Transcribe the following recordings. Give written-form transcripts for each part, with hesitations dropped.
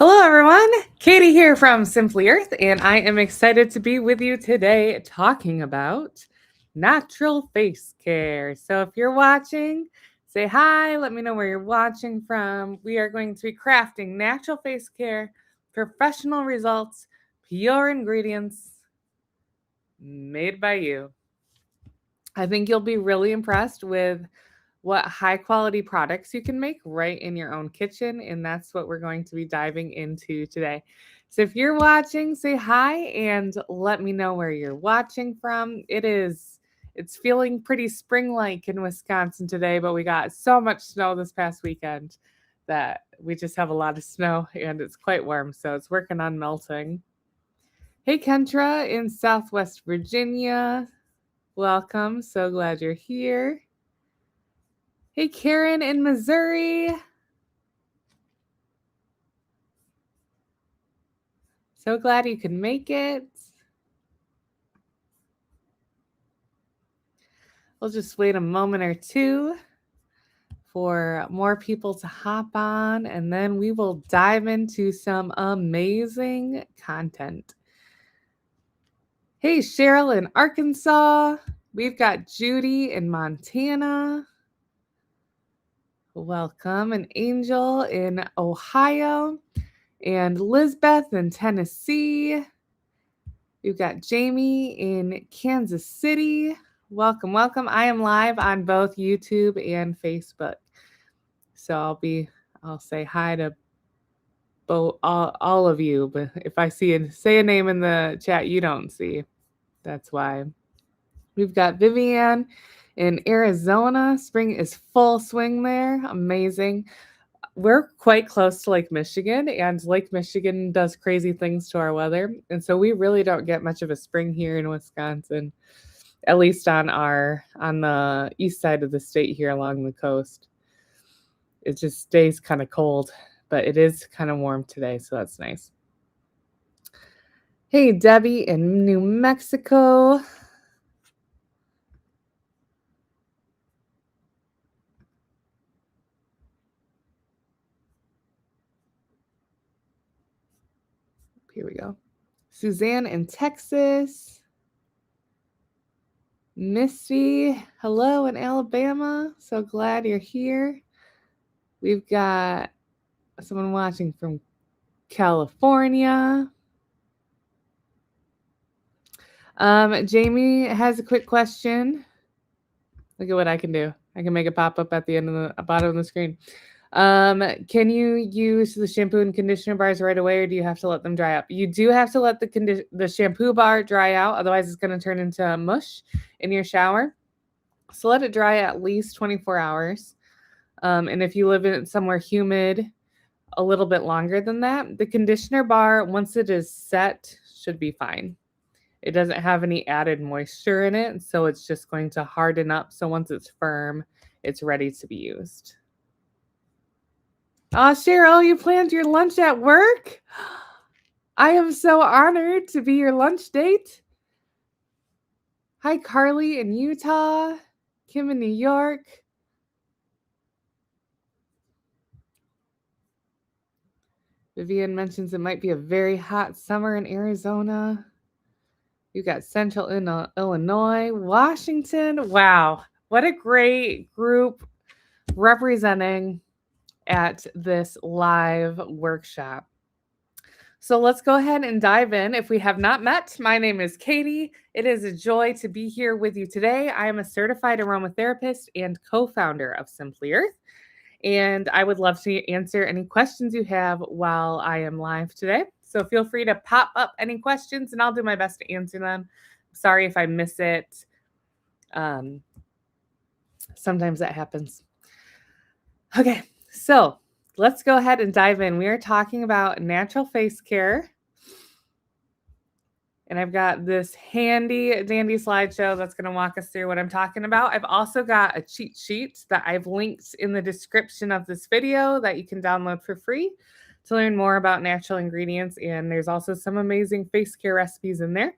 Hello, everyone. Katie here from Simply Earth, and I am excited to be with you today talking about natural face care. So, if you're watching, say hi. Let me know where you're watching from. We are going to be crafting natural face care, professional results, pure ingredients made by you. I think you'll be really impressed with what high quality products you can make right in your own kitchen. And that's what we're going to be diving into today. So if you're watching, say hi and let me know where you're watching from. It's feeling pretty spring-like in Wisconsin today, but we got so much snow this past weekend that we just have a lot of snow and it's quite warm. So it's working on melting. Hey, Kentra in Southwest Virginia. Welcome. So glad you're here. Hey, Karen in Missouri. So glad you could make it. We'll just wait a moment or two for more people to hop on, and then we will dive into some amazing content. Hey, Cheryl in Arkansas. We've got Judy in Montana. Welcome. And Angel in Ohio. And Lisbeth in Tennessee. We've got Jamie in Kansas City. Welcome, welcome. I am live on both YouTube and Facebook. So I'll say hi to both all of you. But if I say a name in the chat you don't see, that's why. We've got Vivian in Arizona. Spring is full swing there. Amazing. We're quite close to Lake Michigan, and Lake Michigan does crazy things to our weather. And so we really don't get much of a spring here in Wisconsin, at least on the east side of the state here along the coast. It just stays kind of cold, but it is kind of warm today, so that's nice. Hey, Debbie in New Mexico. Here we go. Suzanne in Texas. Misty, hello in Alabama. So glad you're here. We've got someone watching from California. Jamie has a quick question. Look at what I can do. I can make it pop up at the end of the bottom of the screen. Can you use the shampoo and conditioner bars right away, or do you have to let them dry up? You do have to let the shampoo bar dry out, otherwise it's going to turn into mush in your shower. So let it dry at least 24 hours. And if you live in somewhere humid, a little bit longer than that. The conditioner bar, once it is set, should be fine. It doesn't have any added moisture in it, so it's just going to harden up. So once it's firm, it's ready to be used. Oh, Cheryl, you planned your lunch at work? I am so honored to be your lunch date. Hi, Carly in Utah, Kim in New York. Vivian mentions it might be a very hot summer in Arizona. You got Central Illinois, Washington. Wow, what a great group representing at this live workshop. So let's go ahead and dive in. If we have not met, my name is Katie. It is a joy to be here with you today. I am a certified aromatherapist and co-founder of Simply Earth. And I would love to answer any questions you have while I am live today. So feel free to pop up any questions and I'll do my best to answer them. Sorry if I miss it. Sometimes that happens. Okay, so let's go ahead and dive in. We are talking about natural face care. And I've got this handy dandy slideshow that's going to walk us through what I'm talking about. I've also got a cheat sheet that I've linked in the description of this video that you can download for free to learn more about natural ingredients. And there's also some amazing face care recipes in there.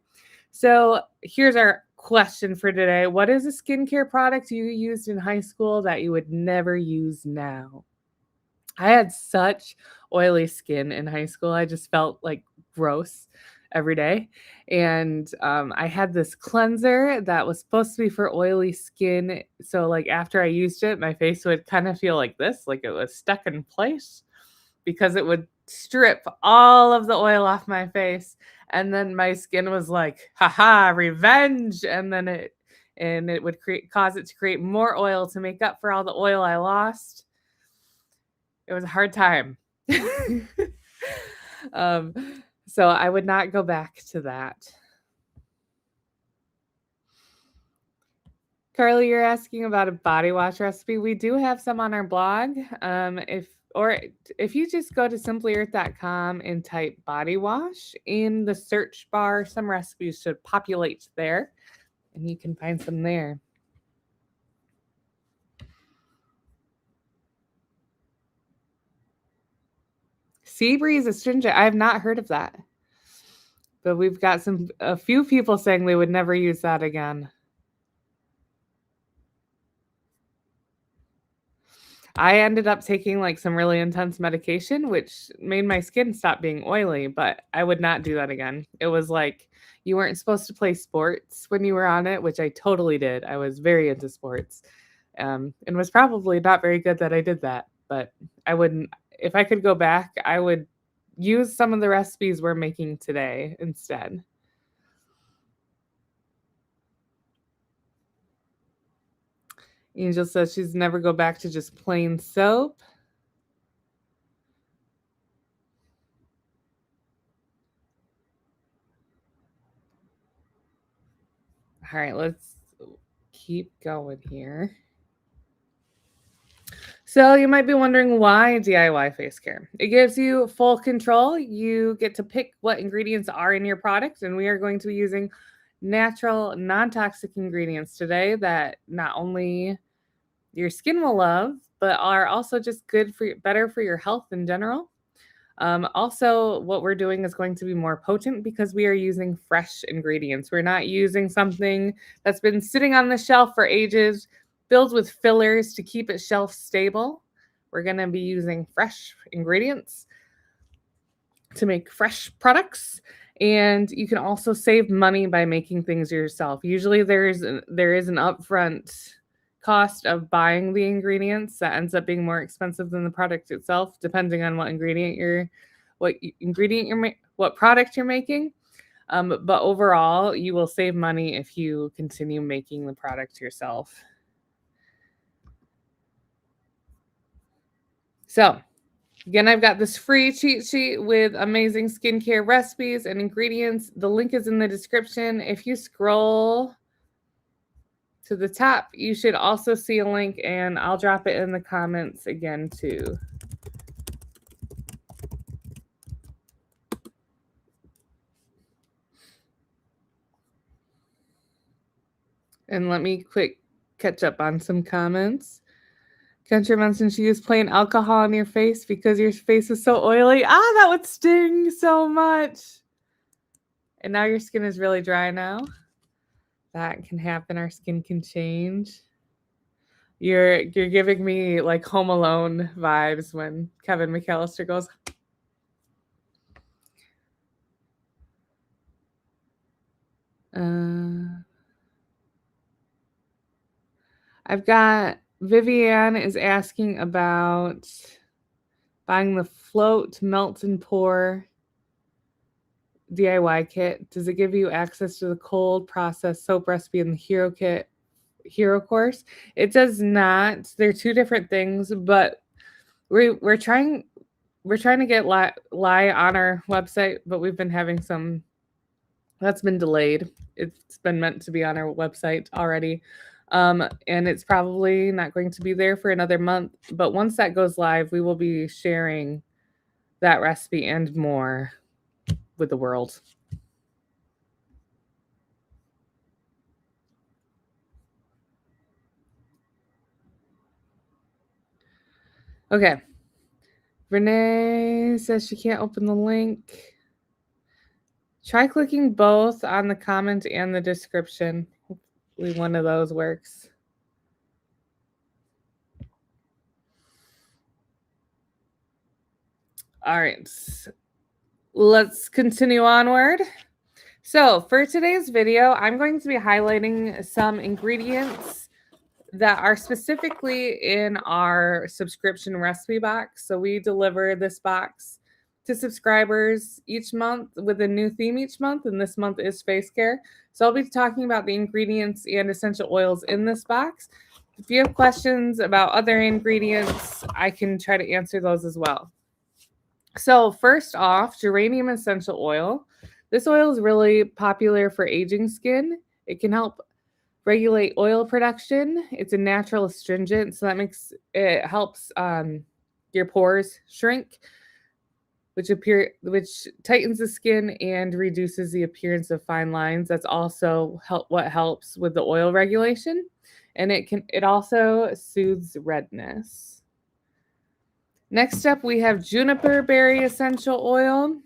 So here's our question for today. What is a skincare product you used in high school that you would never use now? I had such oily skin in high school. I just felt like gross every day. And I had this cleanser that was supposed to be for oily skin. So, like, after I used it, my face would kind of feel like this, like it was stuck in place because it would strip all of the oil off my face. And then my skin was like, haha, revenge. And it would cause it to create more oil to make up for all the oil I lost. It was a hard time. um, so I would not go back to that. Carly, you're asking about a body wash recipe. We do have some on our blog. If you just go to simplyearth.com and type body wash in the search bar, some recipes should populate there, and you can find some there. Sea breeze astringent. I have not heard of that. But we've got a few people saying they would never use that again. I ended up taking like some really intense medication, which made my skin stop being oily, but I would not do that again. It was like you weren't supposed to play sports when you were on it, which I totally did. I was very into sports, and was probably not very good that I did that. But I wouldn't, if I could go back, I would use some of the recipes we're making today instead. Angel says she's never go back to just plain soap. All right, let's keep going here. So you might be wondering why DIY face care. It gives you full control. You get to pick what ingredients are in your product, and we are going to be using natural, non-toxic ingredients today that not only your skin will love, but are also just better for your health in general. Also, what we're doing is going to be more potent because we are using fresh ingredients. We're not using something that's been sitting on the shelf for ages, filled with fillers to keep it shelf stable. We're going to be using fresh ingredients to make fresh products. And you can also save money by making things yourself. Usually there is an upfront cost of buying the ingredients that ends up being more expensive than the product itself, depending on what product you're making. But overall, you will save money if you continue making the product yourself. So, again, I've got this free cheat sheet with amazing skincare recipes and ingredients. The link is in the description. If you scroll to the top, you should also see a link, and I'll drop it in the comments again too. And let me quick catch up on some comments. Country mentioned she used plain alcohol on your face because your face is so oily. That would sting so much. And now your skin is really dry now. That can happen. Our skin can change. You're giving me like Home Alone vibes when Kevin McAllister goes. I've got Vivian is asking about buying the float melt and pour DIY kit. Does it give you access to the cold process soap recipe in the hero course? It does not. They're two different things, but we're trying to get lie on our website, but we've been having some that's been delayed. It's been meant to be on our website already. And it's probably not going to be there for another month. But once that goes live, we will be sharing that recipe and more with the world. Okay. Renee says she can't open the link. Try clicking both on the comment and the description. Hopefully one of those works. All right, let's continue onward. So for today's video, I'm going to be highlighting some ingredients that are specifically in our subscription recipe box. So we deliver this box to subscribers each month with a new theme each month, and this month is face care. So I'll be talking about the ingredients and essential oils in this box. If you have questions about other ingredients, I can try to answer those as well. So first off, geranium essential oil. This oil is really popular for aging skin. It can help regulate oil production. It's a natural astringent, so that makes it helps your pores shrink, which tightens the skin and reduces the appearance of fine lines. That's also what helps with the oil regulation, and it also soothes redness. Next up, we have juniper berry essential oil.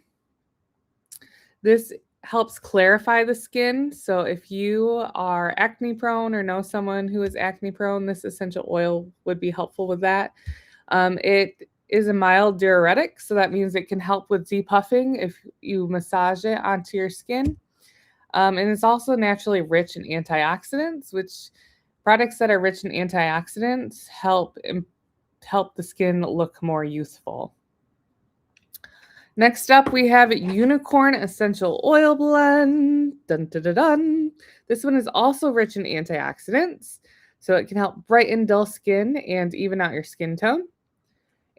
This helps clarify the skin. So if you are acne prone or know someone who is acne prone, this essential oil would be helpful with that. It is a mild diuretic, so that means it can help with depuffing if you massage it onto your skin. And it's also naturally rich in antioxidants, which products that are rich in antioxidants help the skin look more youthful. Next up, we have Unicorn Essential Oil Blend. Dun, dun, dun, dun. This one is also rich in antioxidants, so it can help brighten dull skin and even out your skin tone.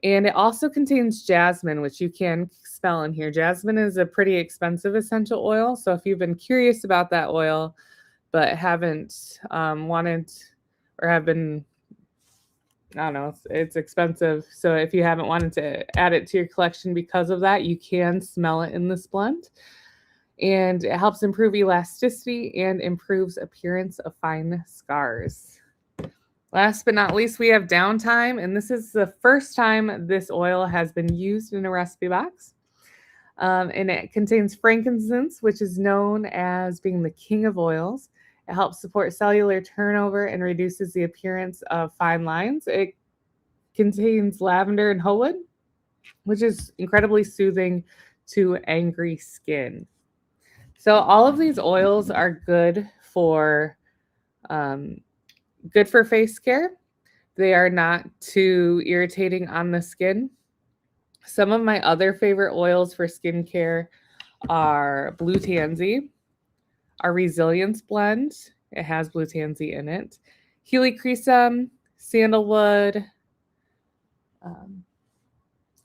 And it also contains jasmine, which you can smell in here. Jasmine is a pretty expensive essential oil, so if you've been curious about that oil but haven't wanted or have been, I don't know, it's expensive. So if you haven't wanted to add it to your collection because of that, you can smell it in this blend. And it helps improve elasticity and improves appearance of fine scars. Last but not least, we have Downtime, and this is the first time this oil has been used in a recipe box. And it contains frankincense, which is known as being the king of oils. It helps support cellular turnover and reduces the appearance of fine lines. It contains lavender and holwood, which is incredibly soothing to angry skin. So all of these oils are good for face care. They are not too irritating on the skin. Some of my other favorite oils for skincare are Blue Tansy, our Resilience blend. It has Blue Tansy in it. Helichrysum, sandalwood.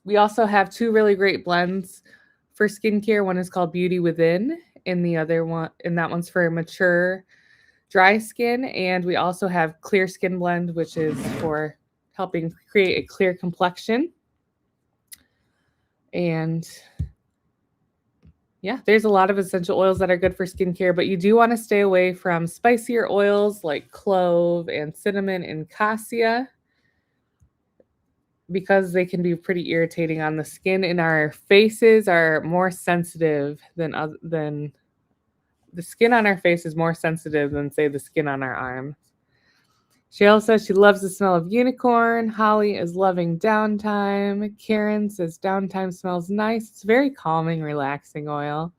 We also have two really great blends for skincare. One is called Beauty Within, and that one's for mature dry skin. And we also have Clear Skin Blend, which is for helping create a clear complexion. And yeah, there's a lot of essential oils that are good for skincare, but you do want to stay away from spicier oils like clove and cinnamon and cassia because they can be pretty irritating on the skin, and our faces are more sensitive than the skin on our face is more sensitive than, say, the skin on our arms. Cheryl says she loves the smell of unicorn. Holly is loving Downtime. Karen says Downtime smells nice. It's very calming, relaxing oil.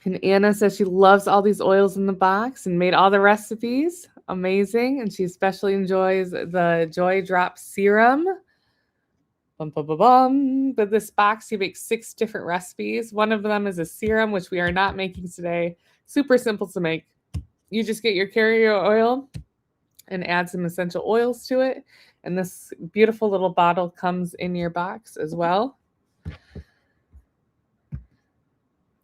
And Anna says she loves all these oils in the box and made all the recipes. Amazing. And she especially enjoys the Joy Drop Serum. Bum, bum, bum, bum. With this box, you make 6 different recipes. One of them is a serum, which we are not making today. Super simple to make. You just get your carrier oil and add some essential oils to it. And this beautiful little bottle comes in your box as well.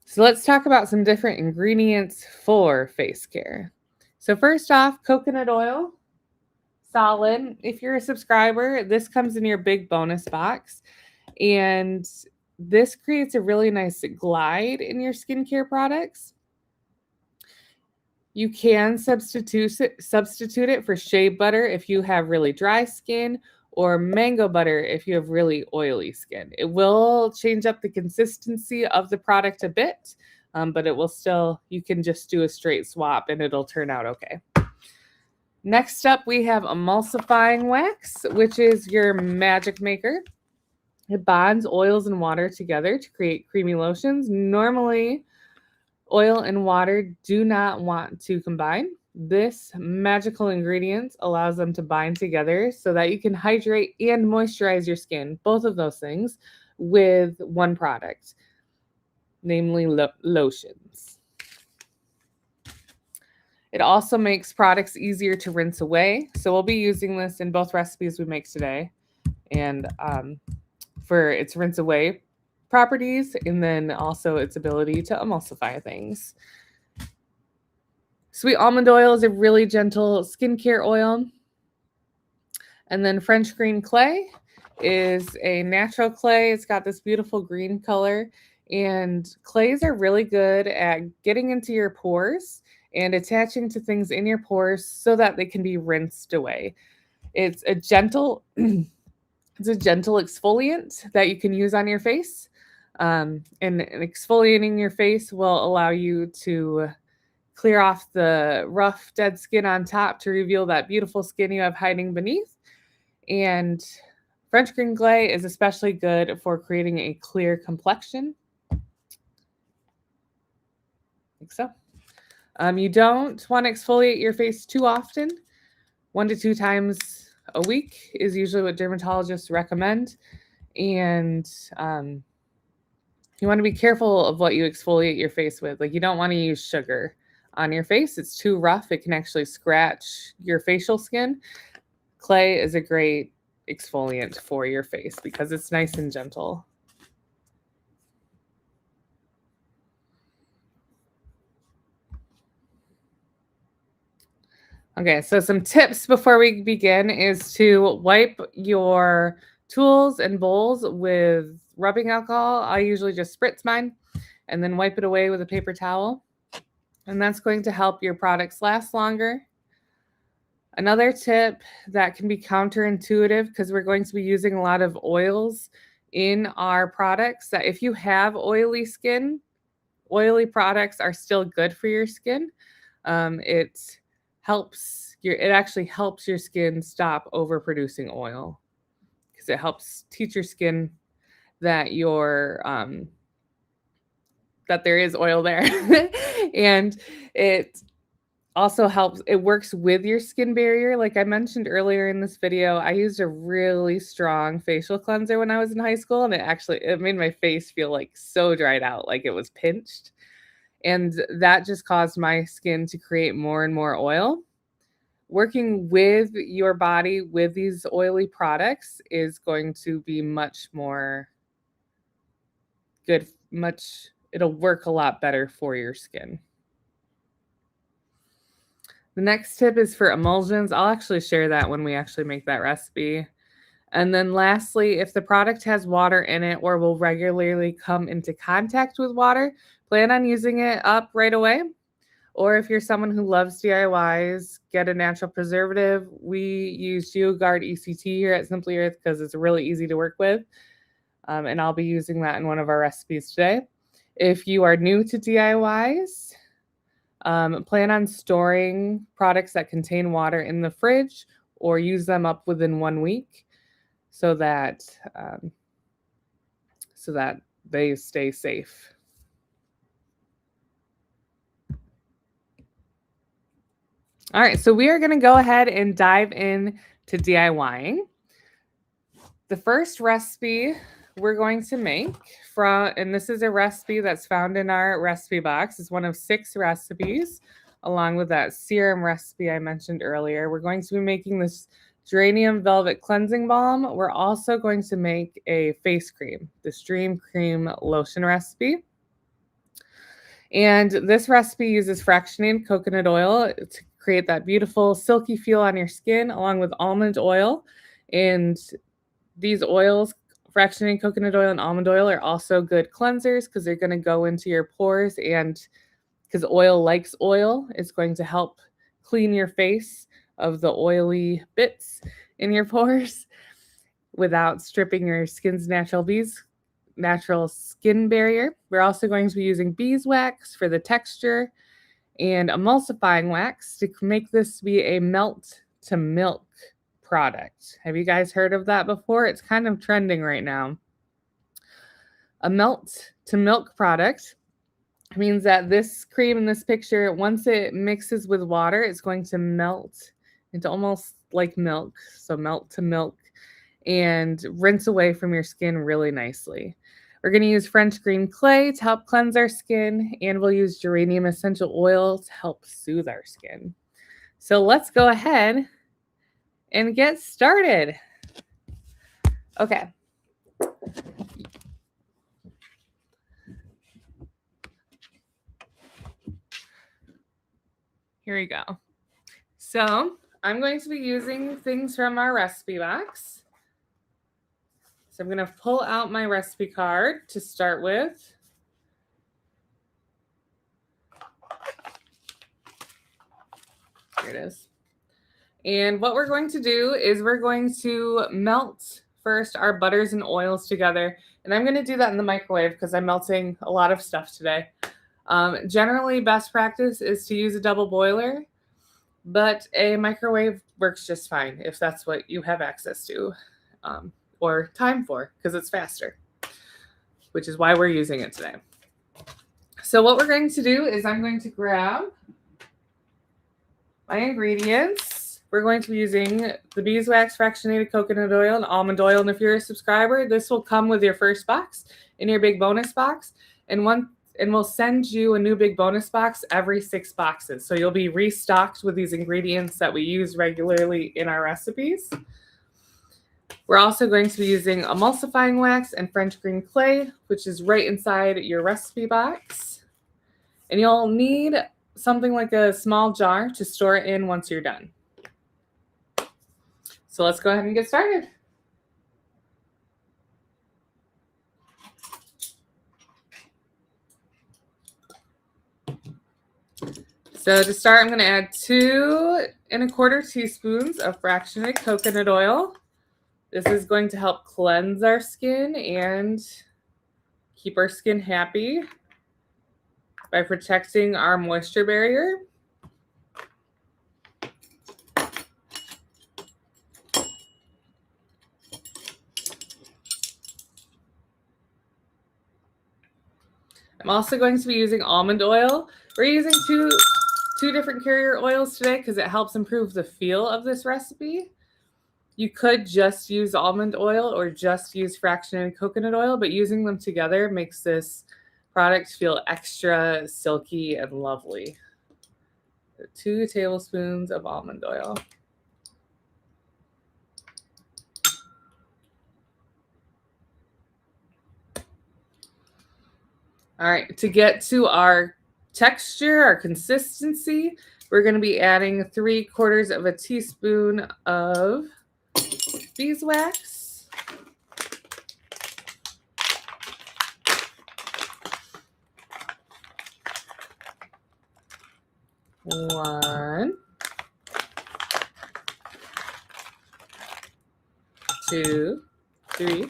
So let's talk about some different ingredients for face care. So first off, coconut oil, solid. If you're a subscriber, this comes in your big bonus box. And this creates a really nice glide in your skincare products. You can substitute it for shea butter if you have really dry skin, or mango butter if you have really oily skin. It will change up the consistency of the product a bit, but it will still, you can just do a straight swap and it'll turn out okay. Next up, we have emulsifying wax, which is your magic maker. It bonds oils and water together to create creamy lotions. Normally, oil and water do not want to combine. This magical ingredient allows them to bind together so that you can hydrate and moisturize your skin, both of those things, with one product, namely lotions. It also makes products easier to rinse away. So we'll be using this in both recipes we make today. And for its rinse away properties, and then also its ability to emulsify things. Sweet almond oil is a really gentle skincare oil. And then French green clay is a natural clay. It's got this beautiful green color. And clays are really good at getting into your pores and attaching to things in your pores so that they can be rinsed away. It's a gentle it's a gentle exfoliant that you can use on your face. And exfoliating your face will allow you to clear off the rough, dead skin on top to reveal that beautiful skin you have hiding beneath. And French green clay is especially good for creating a clear complexion. Like so. You don't want to exfoliate your face too often. 1 to 2 times a week is usually what dermatologists recommend. And you want to be careful of what you exfoliate your face with. Like, you don't want to use sugar on your face. It's too rough. It can actually scratch your facial skin. Clay is a great exfoliant for your face because it's nice and gentle. Okay, so some tips before we begin is to wipe your tools and bowls with rubbing alcohol. I usually just spritz mine and then wipe it away with a paper towel. And that's going to help your products last longer. Another tip that can be counterintuitive, because we're going to be using a lot of oils in our products, that if you have oily skin, oily products are still good for your skin. It actually helps your skin stop overproducing oil, because it helps teach your skin that that there is oil there. And it also helps, it works with your skin barrier. Like I mentioned earlier in this video, I used a really strong facial cleanser when I was in high school, and it made my face feel like so dried out, like it was pinched. And that just caused my skin to create more and more oil. Working with your body with these oily products is going to be much more good, it'll work a lot better for your skin. The next tip is for emulsions. I'll actually share that when we actually make that recipe. And then lastly, if the product has water in it or will regularly come into contact with water, plan on using it up right away. Or if you're someone who loves DIYs, get a natural preservative. We use GeoGuard ECT here at Simply Earth because it's really easy to work with. And I'll be using that in one of our recipes today. If you are new to DIYs, plan on storing products that contain water in the fridge or use them up within 1 week so that they stay safe. All right, so we are going to go ahead and dive in to DIYing. The first recipe we're going to make and this is a recipe that's found in our recipe box. It's one of 6 recipes, along with that serum recipe I mentioned earlier. We're going to be making this Geranium Velvet Cleansing Balm. We're also going to make a face cream, this Dream Cream Lotion recipe. And this recipe uses fractionated coconut oil to create that beautiful silky feel on your skin, along with almond oil. And these oils, fractionated coconut oil and almond oil, are also good cleansers because they're going to go into your pores, and because oil likes oil, it's going to help clean your face of the oily bits in your pores without stripping your skin's natural skin barrier. We're also going to be using beeswax for the texture and emulsifying wax to make this be a melt to milk product. Have you guys heard of that before? It's kind of trending right now. A melt to milk product means that this cream in this picture, once it mixes with water, it's going to melt into almost like milk. So melt to milk and rinse away from your skin really nicely. We're going to use French green clay to help cleanse our skin, and we'll use geranium essential oil to help soothe our skin. So let's go ahead and get started. Okay. Here we go. So I'm going to be using things from our recipe box. So I'm going to pull out my recipe card to start with. Here it is. And what we're going to do is we're going to melt first our butters and oils together. And I'm going to do that in the microwave because I'm melting a lot of stuff today. Generally, best practice is to use a double boiler, but a microwave works just fine if that's what you have access to or time for, because it's faster, which is why we're using it today. So what we're going to do is I'm going to grab my ingredients. We're going to be using the beeswax, fractionated coconut oil, and almond oil. And if you're a subscriber, this will come with your first box in your big bonus box. And we'll send you a new big bonus box every 6 boxes. So you'll be restocked with these ingredients that we use regularly in our recipes. We're also going to be using emulsifying wax and French green clay, which is right inside your recipe box. And you'll need something like a small jar to store it in once you're done. So let's go ahead and get started. So to start, I'm going to add 2 1/4 teaspoons of fractionated coconut oil. This is going to help cleanse our skin and keep our skin happy by protecting our moisture barrier. I'm also going to be using almond oil. We're using two different carrier oils today because it helps improve the feel of this recipe. You could just use almond oil or just use fractionated coconut oil, but using them together makes this product feel extra silky and lovely. 2 tablespoons of almond oil. All right, to get to our texture, our consistency, we're going to be adding 3/4 teaspoon of beeswax. One, 2, 3.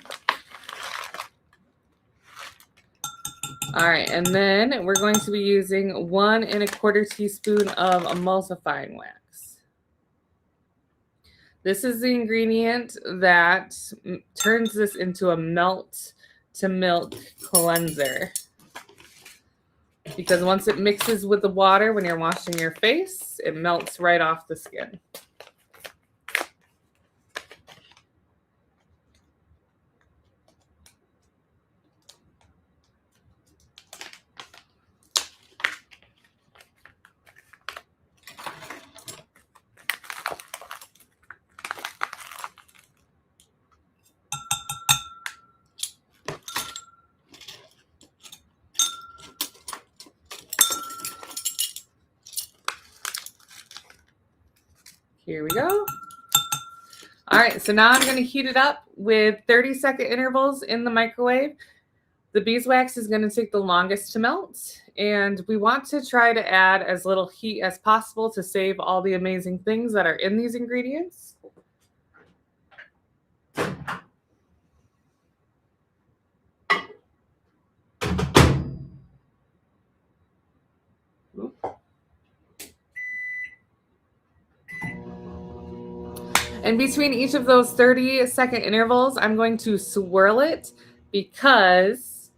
All right, and then we're going to be using 1 1/4 teaspoon of emulsifying wax. This is the ingredient that turns this into a melt to milk cleanser. Because once it mixes with the water when you're washing your face, it melts right off the skin. Here we go. All right, so now I'm going to heat it up with 30-second intervals in the microwave. The beeswax is going to take the longest to melt, and we want to try to add as little heat as possible to save all the amazing things that are in these ingredients. And between each of those 30-second intervals, I'm going to swirl it because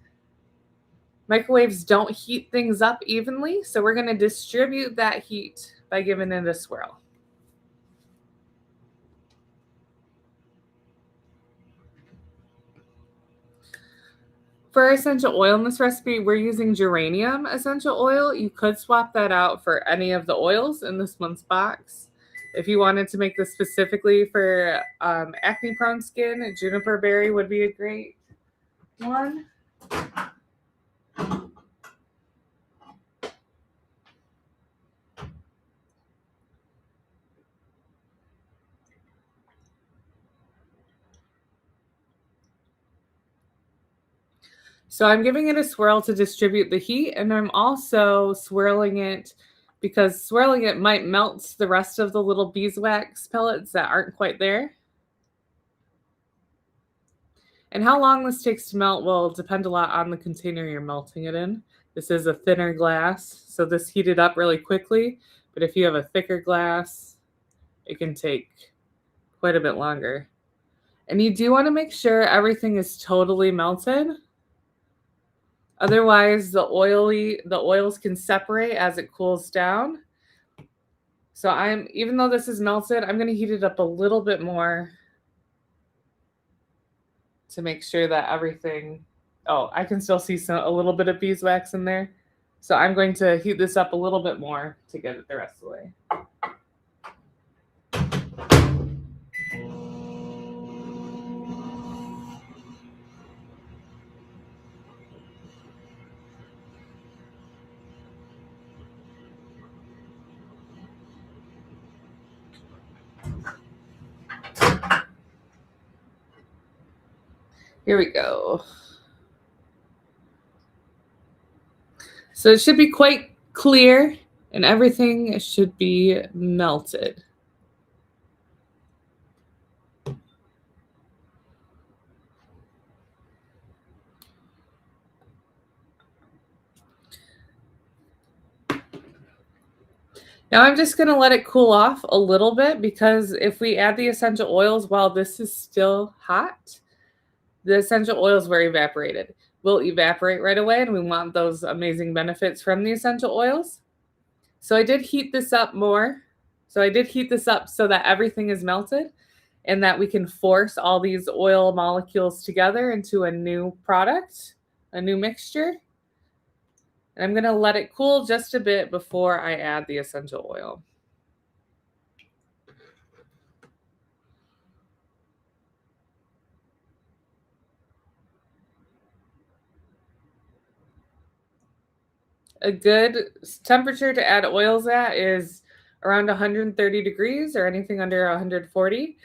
Microwaves don't heat things up evenly, so we're going to distribute that heat by giving it a swirl. For our essential oil in this recipe, we're using geranium essential oil. You could swap that out for any of the oils in this month's box. If you wanted to make this specifically for acne-prone skin, juniper berry would be a great one. So I'm giving it a swirl to distribute the heat, and I'm also swirling it because swirling it might melt the rest of the little beeswax pellets that aren't quite there. And how long this takes to melt will depend a lot on the container you're melting it in. This is a thinner glass, so this heated up really quickly, but if you have a thicker glass, it can take quite a bit longer. And you do want to make sure everything is totally melted. Otherwise, the oils can separate as it cools down. So even though this is melted, I'm going to heat it up a little bit more to make sure that everything, oh, I can still see a little bit of beeswax in there. So I'm going to heat this up a little bit more to get it the rest of the way. Here we go. So it should be quite clear and everything should be melted. Now I'm just going to let it cool off a little bit because if we add the essential oils while this is still hot, the essential oils were evaporated. Will evaporate right away, and we want those amazing benefits from the essential oils. So I did heat this up more. So I did heat this up so that everything is melted and that we can force all these oil molecules together into a new product, a new mixture. And I'm going to let it cool just a bit before I add the essential oil. A good temperature to add oils at is around 130 degrees or anything under 140.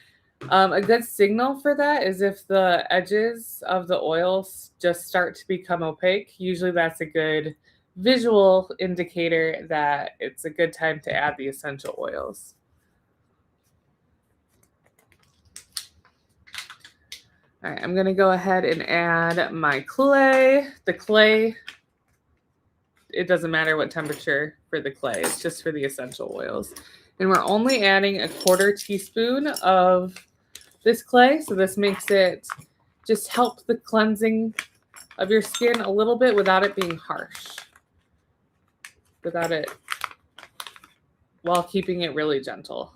A good signal for that is if the edges of the oils just start to become opaque. Usually that's a good visual indicator that it's a good time to add the essential oils. All right, I'm going to go ahead and add my clay. The clay, it doesn't matter what temperature for the clay. It's just for the essential oils. And we're only adding 1/4 teaspoon of this clay. So this makes it just help the cleansing of your skin a little bit without it being harsh. While keeping it really gentle.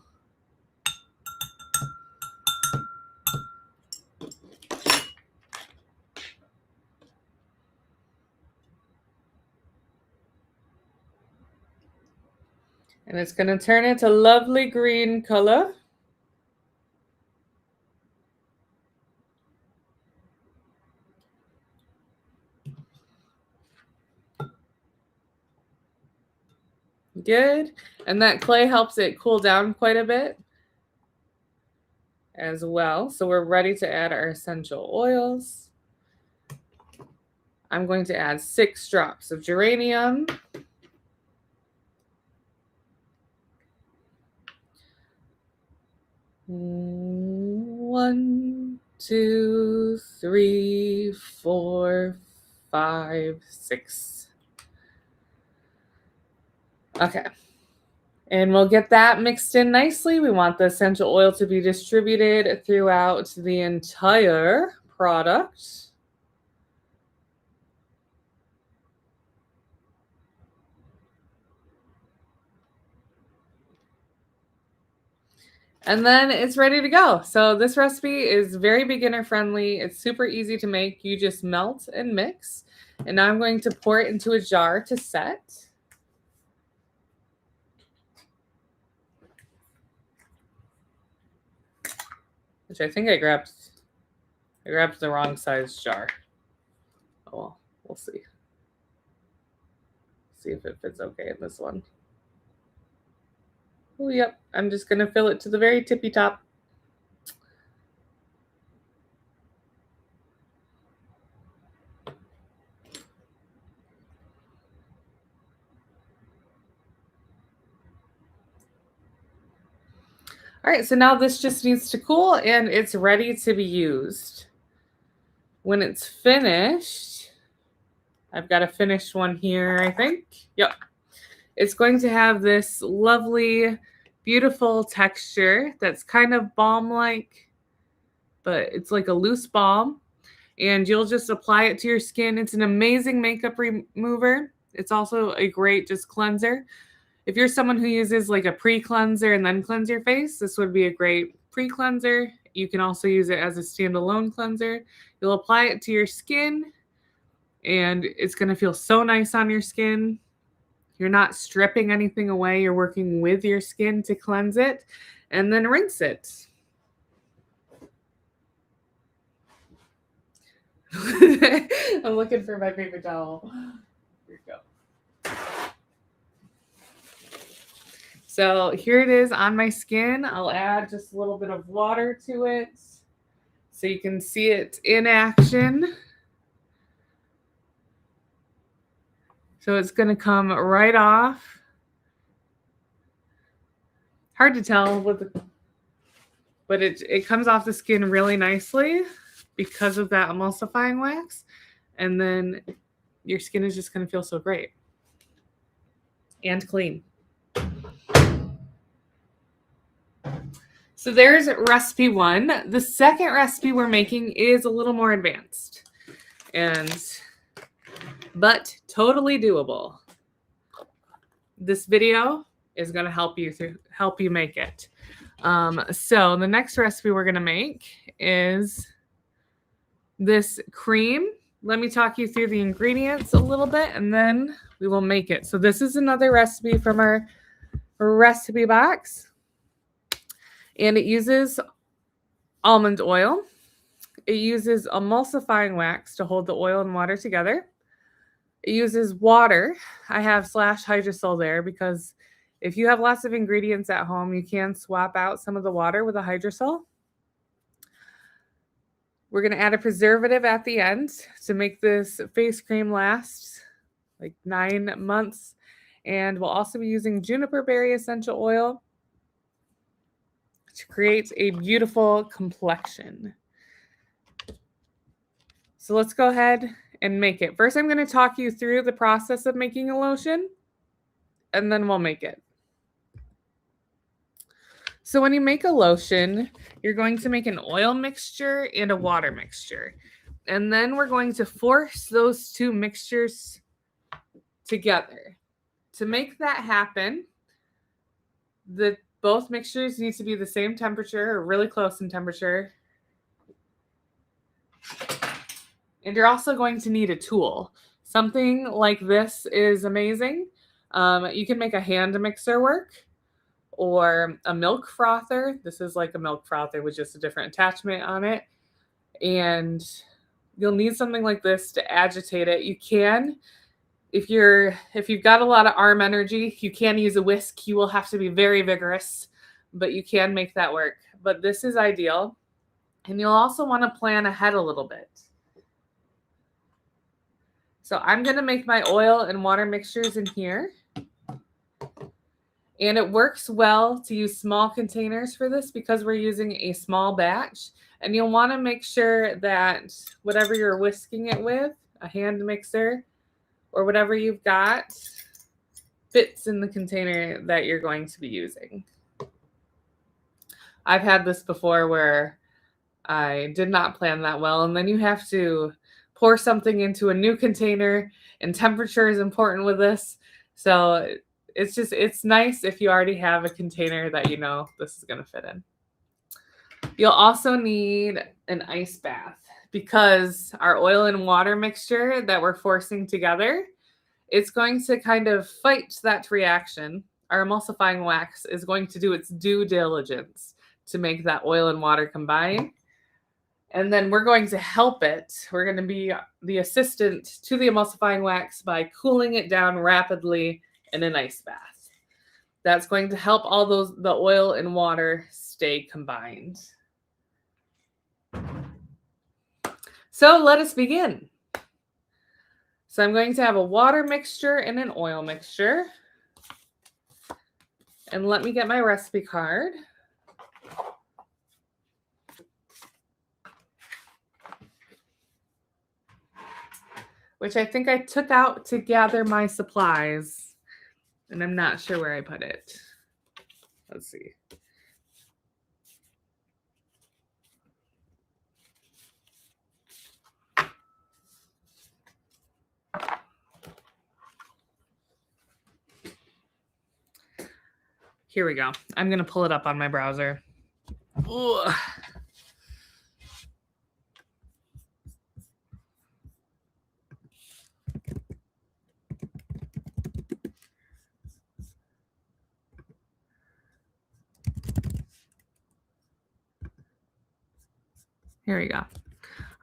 And it's going to turn it a lovely green color. Good. And that clay helps it cool down quite a bit as well. So we're ready to add our essential oils. I'm going to add 6 drops of geranium. One, 2, 3, 4, 5, 6. Okay. And we'll get that mixed in nicely. We want the essential oil to be distributed throughout the entire product. And then it's ready to go. So this recipe is very beginner friendly. It's super easy to make. You just melt and mix. And now I'm going to pour it into a jar to set. Which I think I grabbed the wrong size jar. Oh well, we'll see. See if it fits okay in this one. Oh, yep. I'm just going to fill it to the very tippy top. All right, so now this just needs to cool and it's ready to be used. When it's finished, I've got a finished one here, I think. Yep. It's going to have this lovely, beautiful texture that's kind of balm-like, but it's like a loose balm. And you'll just apply it to your skin. It's an amazing makeup remover. It's also a great just cleanser. If you're someone who uses like a pre-cleanser and then cleanse your face, this would be a great pre-cleanser. You can also use it as a standalone cleanser. You'll apply it to your skin and it's going to feel so nice on your skin. You're not stripping anything away. You're working with your skin to cleanse it and then rinse it. I'm looking for my paper towel. Here we go. So here it is on my skin. I'll add just a little bit of water to it so you can see it in action. So it's going to come right off. Hard to tell but it comes off the skin really nicely because of that emulsifying wax. And then your skin is just going to feel so great and clean. So there's recipe 1. The second recipe we're making is a little more advanced, but totally doable. This video is going to help you make it. So the next recipe we're going to make is this cream. Let me talk you through the ingredients a little bit, and then we will make it. So this is another recipe from our recipe box. And it uses almond oil. It uses emulsifying wax to hold the oil and water together. It uses water. I have slash hydrosol there because if you have lots of ingredients at home, you can swap out some of the water with a hydrosol. We're going to add a preservative at the end to make this face cream last like 9 months. And we'll also be using juniper berry essential oil to create a beautiful complexion. So let's go ahead and make it. First, I'm going to talk you through the process of making a lotion, and then we'll make it. So when you make a lotion, you're going to make an oil mixture and a water mixture. And then we're going to force those two mixtures together. To make that happen, both mixtures need to be the same temperature or really close in temperature. And you're also going to need a tool. Something like this is amazing. You can make a hand mixer work or a milk frother. This is like a milk frother with just a different attachment on it. And you'll need something like this to agitate it. You can, if you've got a lot of arm energy, you can use a whisk. You will have to be very vigorous, but you can make that work. But this is ideal. And you'll also want to plan ahead a little bit. So I'm going to make my oil and water mixtures in here. And it works well to use small containers for this because we're using a small batch. And you'll want to make sure that whatever you're whisking it with, a hand mixer, or whatever you've got, fits in the container that you're going to be using. I've had this before where I did not plan that well, and then you have to pour something into a new container, and temperature is important with this. So it's nice if you already have a container that you know this is going to fit in. You'll also need an ice bath because our oil and water mixture that we're forcing together, it's going to kind of fight that reaction. Our emulsifying wax is going to do its due diligence to make that oil and water combine. And then we're going to help it. We're going to be the assistant to the emulsifying wax by cooling it down rapidly in an ice bath. That's going to help all the oil and water stay combined. So let us begin. So I'm going to have a water mixture and an oil mixture. And let me get my recipe card. Which I think I took out to gather my supplies. And I'm not sure where I put it. Let's see. Here we go. I'm going to pull it up on my browser. Ugh. Here we go.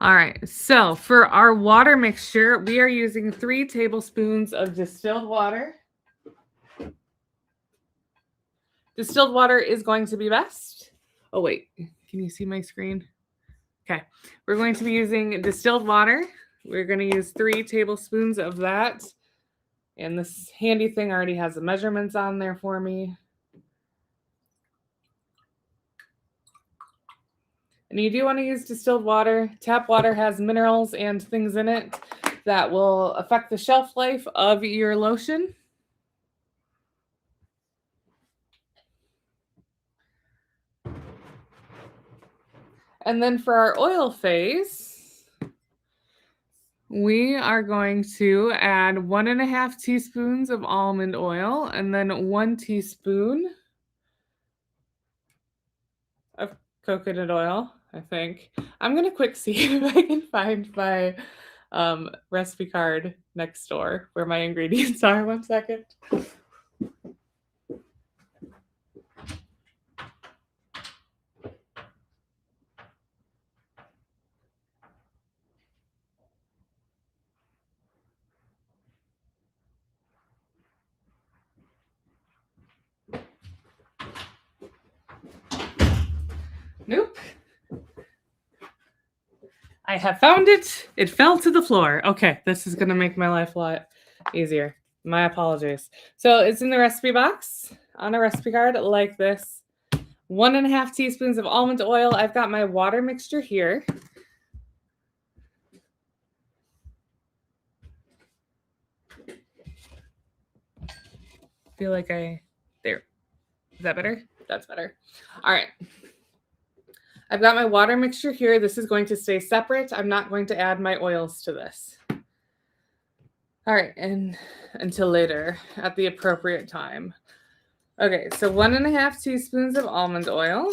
All right. So for our water mixture, we are using 3 tablespoons of distilled water. Distilled water is going to be best. Oh, wait. Can you see my screen? Okay. We're going to be using distilled water. We're going to use 3 tablespoons of that. And this handy thing already has the measurements on there for me. And you do want to use distilled water. Tap water has minerals and things in it that will affect the shelf life of your lotion. And then for our oil phase, we are going to add 1.5 teaspoons of almond oil and then 1 teaspoon of coconut oil, I think. I'm going to quick see if I can find my recipe card next door where my ingredients are. 1 second. Nope. I have found it. It fell to the floor. Okay, this is going to make my life a lot easier. My apologies. So it's in the recipe box on a recipe card like this. 1.5 teaspoons of almond oil. I've got my water mixture here. Feel like there. Is that better? That's better. All right. I've got my water mixture here. This is going to stay separate. I'm not going to add my oils to this. All right, and until later at the appropriate time. Okay, so 1.5 teaspoons of almond oil.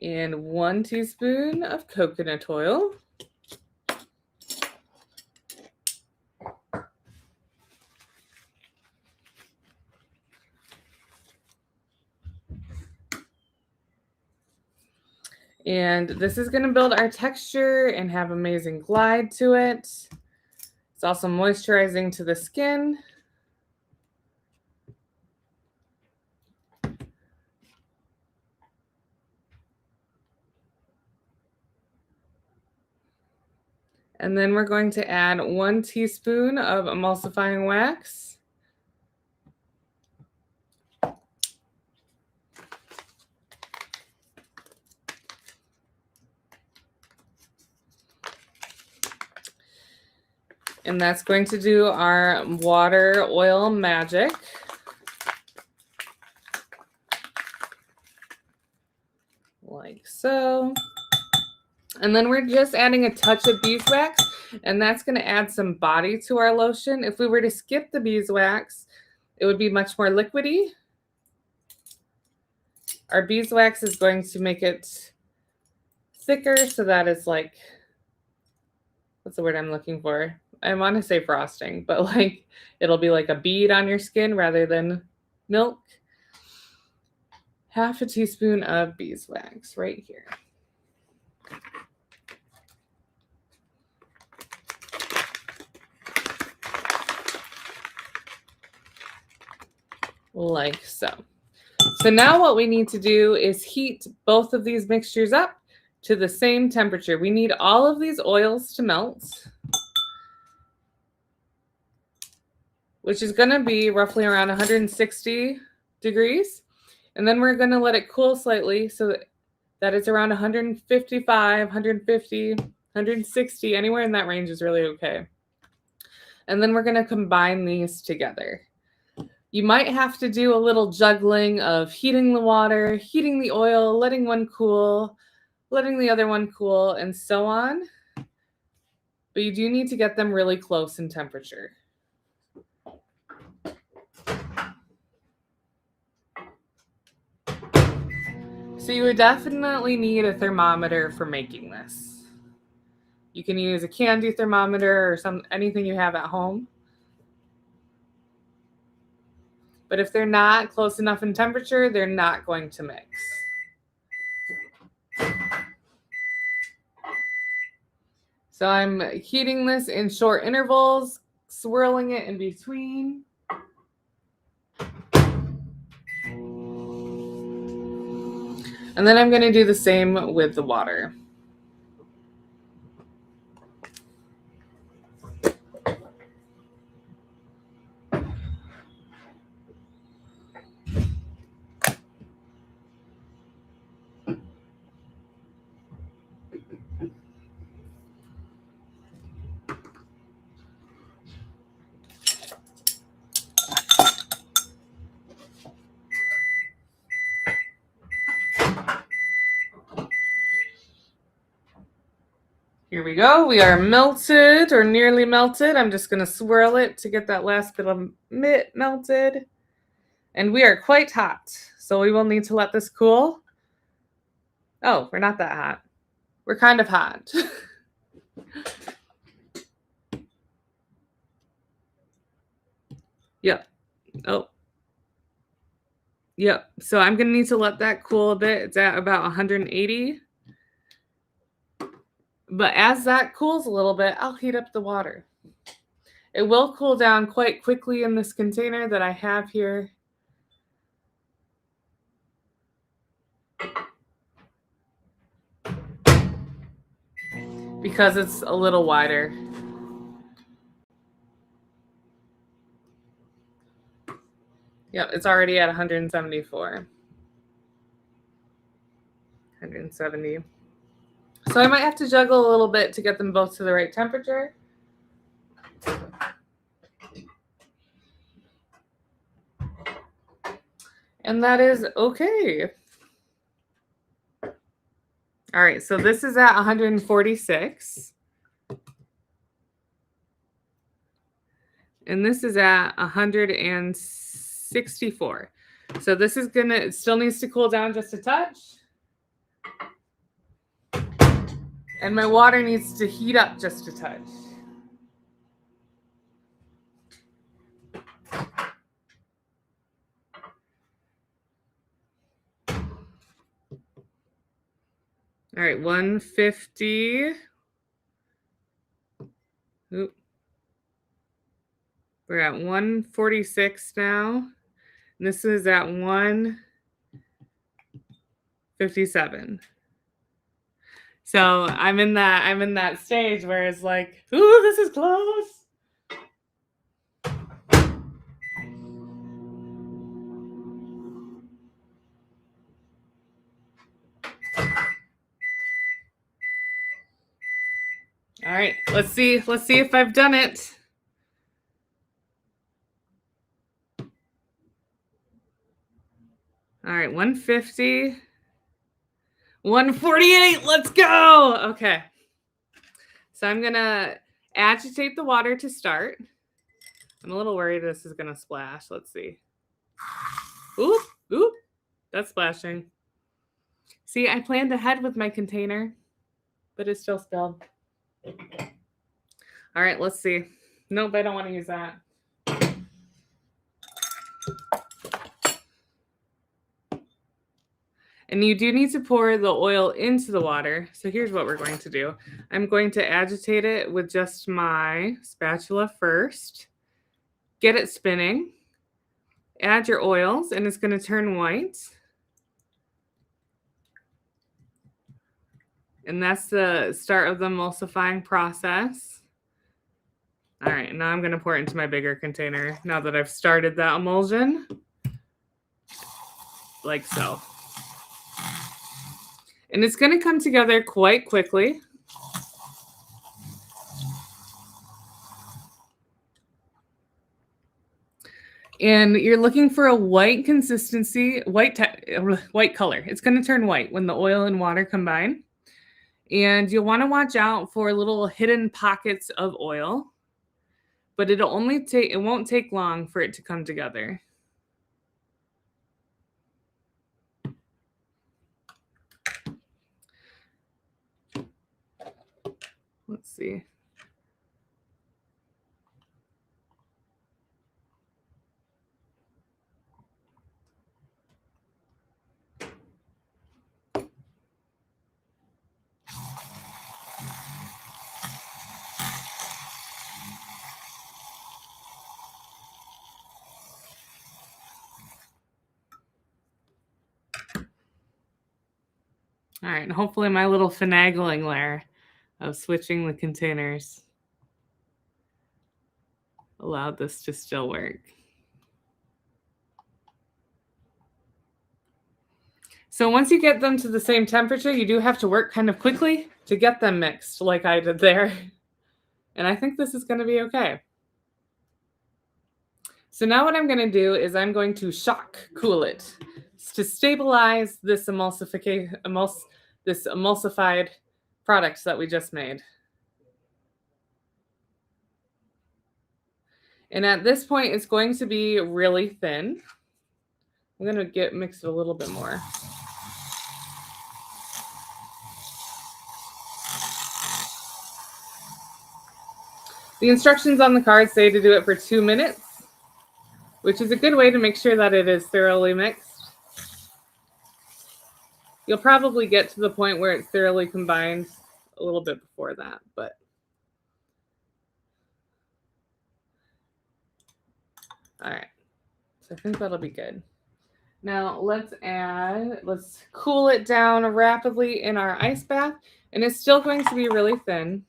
And 1 teaspoon of coconut oil. And this is going to build our texture and have amazing glide to it. It's also moisturizing to the skin. And then we're going to add 1 teaspoon of emulsifying wax. And that's going to do our water oil magic. Like so. And then we're just adding a touch of beeswax, and that's going to add some body to our lotion. If we were to skip the beeswax, it would be much more liquidy. Our beeswax is going to make it thicker, so that is like, what's the word I'm looking for? I want to say frosting, but like it'll be like a bead on your skin rather than milk. Half a teaspoon of beeswax right here. Like so. So now what we need to do is heat both of these mixtures up to the same temperature. We need all of these oils to melt, which is going to be roughly around 160 degrees. And then we're going to let it cool slightly so that it's around 155, 150, 160, anywhere in that range is really okay. And then we're going to combine these together. You might have to do a little juggling of heating the water, heating the oil, letting one cool, letting the other one cool, and so on. But you do need to get them really close in temperature. So you would definitely need a thermometer for making this. You can use a candy thermometer or anything you have at home. But if they're not close enough in temperature, they're not going to mix. So I'm heating this in short intervals, swirling it in between. And then I'm going to do the same with the water. Here we go. We are melted or nearly melted. I'm just going to swirl it to get that last bit of melted. And we are quite hot, so we will need to let this cool. Oh, we're not that hot. We're kind of hot. Yep. Oh. Yep. So I'm going to need to let that cool a bit. It's at about 180. But as that cools a little bit, I'll heat up the water. It will cool down quite quickly in this container that I have here. Because it's a little wider. Yep, it's already at 174. 170. So I might have to juggle a little bit to get them both to the right temperature. And that is okay. All right, so this is at 146. And this is at 164. So this is gonna, it still needs to cool down just a touch. And my water needs to heat up just a touch. All right, 150. Oop. We're at 146 now. And this is at 157. So I'm in that stage where it's like, ooh, this is close. All right, let's see if I've done it. All right, 150. 148. Let's go. Okay. So I'm going to agitate the water to start. I'm a little worried this is going to splash. Let's see. Oop, oop. That's splashing. See, I planned ahead with my container, but it's still spilled. All right, let's see. Nope, I don't want to use that. And you do need to pour the oil into the water. So here's what we're going to do. I'm going to agitate it with just my spatula first. Get it spinning. Add your oils, and it's going to turn white. And that's the start of the emulsifying process. All right, now I'm going to pour it into my bigger container now that I've started that emulsion. Like so. And it's going to come together quite quickly. And you're looking for a white consistency, white color. It's going to turn white when the oil and water combine. And you'll want to watch out for little hidden pockets of oil. But it won't take long for it to come together. Let's see. All right, and hopefully my little finagling there of switching the containers allowed this to still work. So once you get them to the same temperature, you do have to work kind of quickly to get them mixed like I did there. And I think this is going to be okay. So now what I'm going to do is I'm going to shock cool it to stabilize this emulsified products that we just made. And at this point, it's going to be really thin. I'm going to mix it a little bit more. The instructions on the card say to do it for 2 minutes, which is a good way to make sure that it is thoroughly mixed. You'll probably get to the point where it's thoroughly combined a little bit before that, but all right. So I think that'll be good. Now let's cool it down rapidly in our ice bath, and it's still going to be really thin.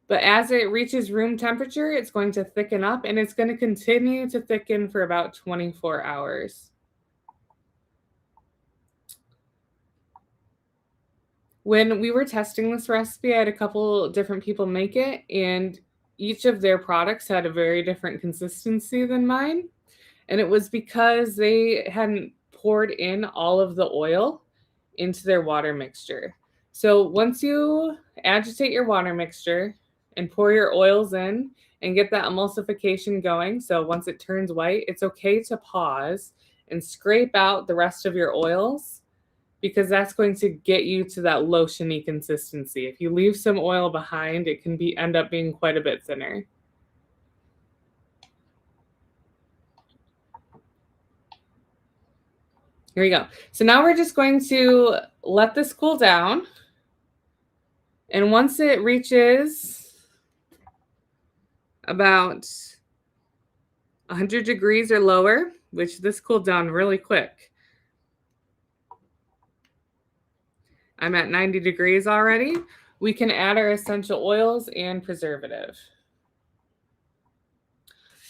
But as it reaches room temperature, it's going to thicken up, and it's going to continue to thicken for about 24 hours. When we were testing this recipe, I had a couple different people make it, and each of their products had a very different consistency than mine. And it was because they hadn't poured in all of the oil into their water mixture. So once you agitate your water mixture and pour your oils in and get that emulsification going, so once it turns white, it's okay to pause and scrape out the rest of your oils, because that's going to get you to that lotiony consistency. If you leave some oil behind, it can end up being quite a bit thinner. Here we go. So now we're just going to let this cool down. And once it reaches about 100 degrees or lower, which this cooled down really quick. I'm at 90 degrees already. We can add our essential oils and preservative.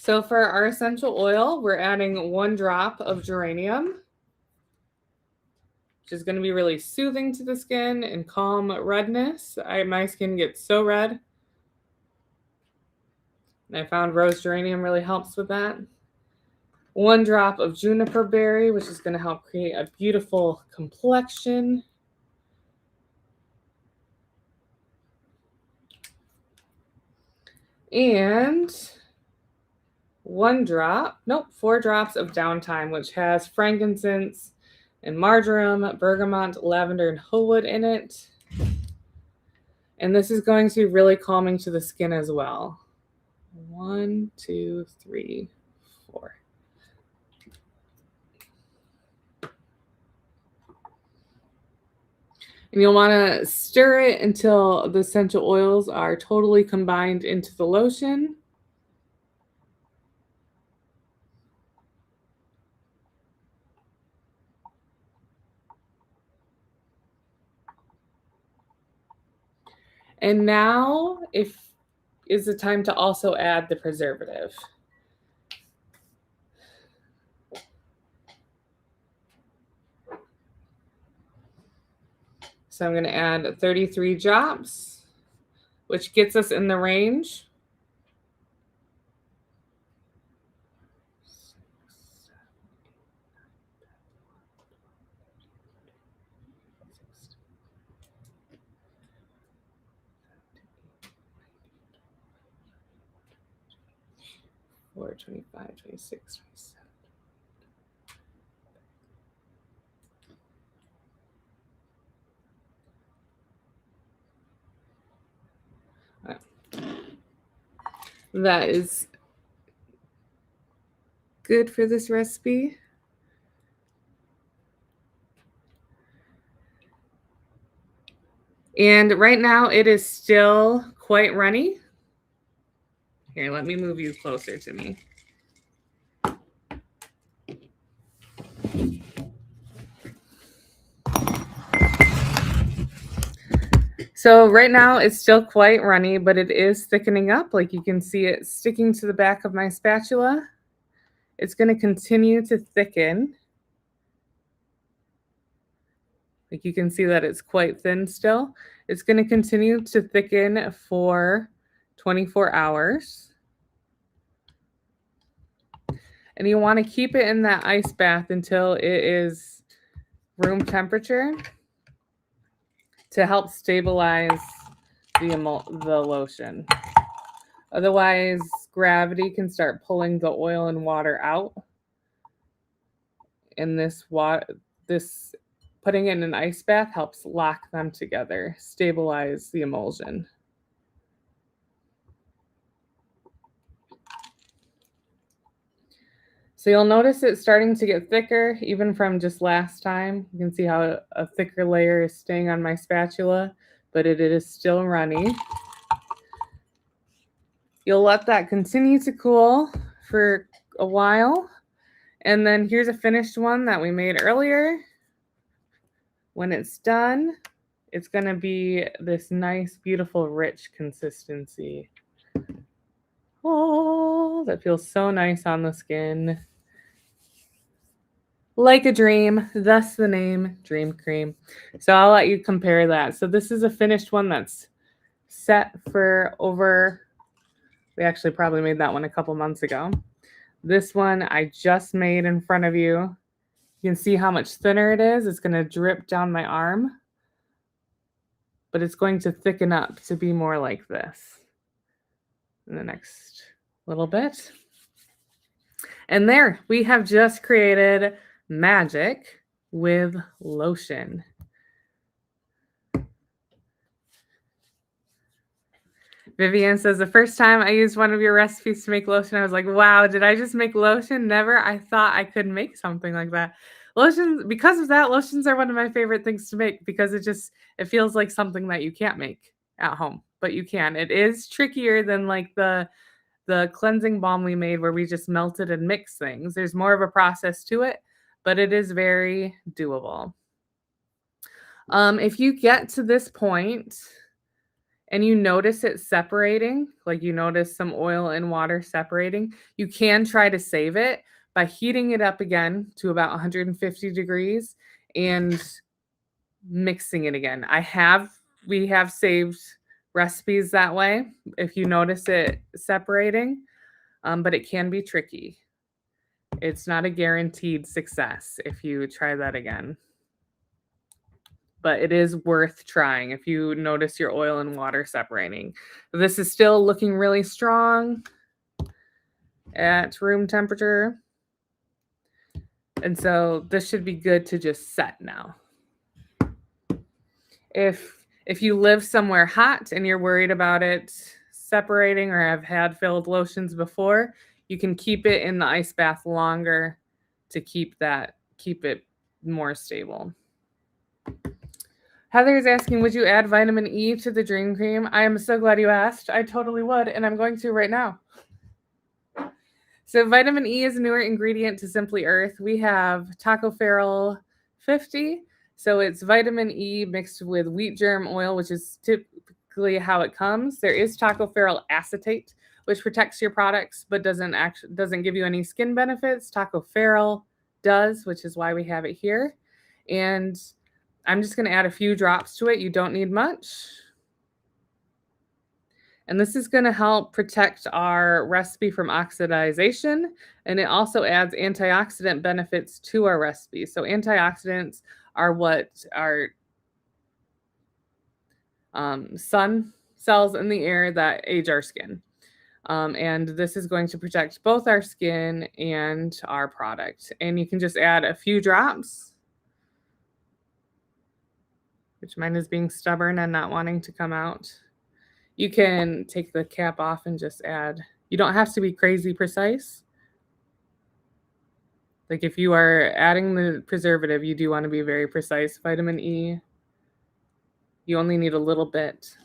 So for our essential oil, we're adding 1 drop of geranium, which is going to be really soothing to the skin and calm redness. My skin gets so red. And I found rose geranium really helps with that. 1 drop of juniper berry, which is going to help create a beautiful complexion. And 4 drops of downtime, which has frankincense and marjoram, bergamot, lavender, and hullwood in it. And this is going to be really calming to the skin as well. 1, 2, 3, 4. And you'll want to stir it until the essential oils are totally combined into the lotion. And now is the time to also add the preservative. So I'm going to add 33 drops, which gets us in the range. 4, 25, 26, 27. That is good for this recipe. And right now it is still quite runny. Here, let me move you closer to me. So right now it's still quite runny, but it is thickening up. Like you can see it sticking to the back of my spatula. It's going to continue to thicken. Like you can see that it's quite thin still. It's going to continue to thicken for 24 hours. And you want to keep it in that ice bath until it is room temperature to help stabilize the lotion. Otherwise, gravity can start pulling the oil and water out. And this putting it in an ice bath helps lock them together, stabilize the emulsion. So you'll notice it starting to get thicker even from just last time. You can see how a thicker layer is staying on my spatula, but it is still runny. You'll let that continue to cool for a while. And then here's a finished one that we made earlier. When it's done, it's going to be this nice, beautiful, rich consistency. Oh, that feels so nice on the skin. Like a dream, thus the name Dream Cream. So I'll let you compare that. So this is a finished one that's set for over, we actually probably made that one a couple months ago. This one I just made in front of you. You can see how much thinner it is. It's going to drip down my arm, but it's going to thicken up to be more like this in the next little bit. And there, we have just created magic with lotion. Vivian says, the first time I used one of your recipes to make lotion, I was like, wow, did I just make lotion? Never. I thought I could make something like that. Lotions, because of that, lotions are one of my favorite things to make because it feels like something that you can't make at home, but you can. It is trickier than like the cleansing balm we made where we just melted and mixed things. There's more of a process to it, but it is very doable. If you get to this point and you notice it separating, like you notice some oil and water separating, you can try to save it by heating it up again to about 150 degrees and mixing it again. We have saved recipes that way if you notice it separating, but it can be tricky. It's not a guaranteed success if you try that again. But it is worth trying if you notice your oil and water separating. This is still looking really strong at room temperature. And so this should be good to just set now. If you live somewhere hot and you're worried about it separating or have had filled lotions before, you can keep it in the ice bath longer to keep it more stable. Heather is asking, would you add vitamin E to the Dream Cream? I am so glad you asked. I totally would, and I'm going to right now. So vitamin E is a newer ingredient to Simply Earth. We have tocopherol 50. So it's vitamin E mixed with wheat germ oil, which is typically how it comes. There is tocopherol acetate, which protects your products but doesn't give you any skin benefits. Tocopherol does, which is why we have it here. And I'm just going to add a few drops to it. You don't need much. And this is going to help protect our recipe from oxidization. And it also adds antioxidant benefits to our recipe. So antioxidants are what are sun cells in the air that age our skin. And this is going to protect both our skin and our product. And you can just add a few drops, which mine is being stubborn and not wanting to come out. You can take the cap off and just add. You don't have to be crazy precise. Like if you are adding the preservative, you do want to be very precise. Vitamin E, you only need a little bit.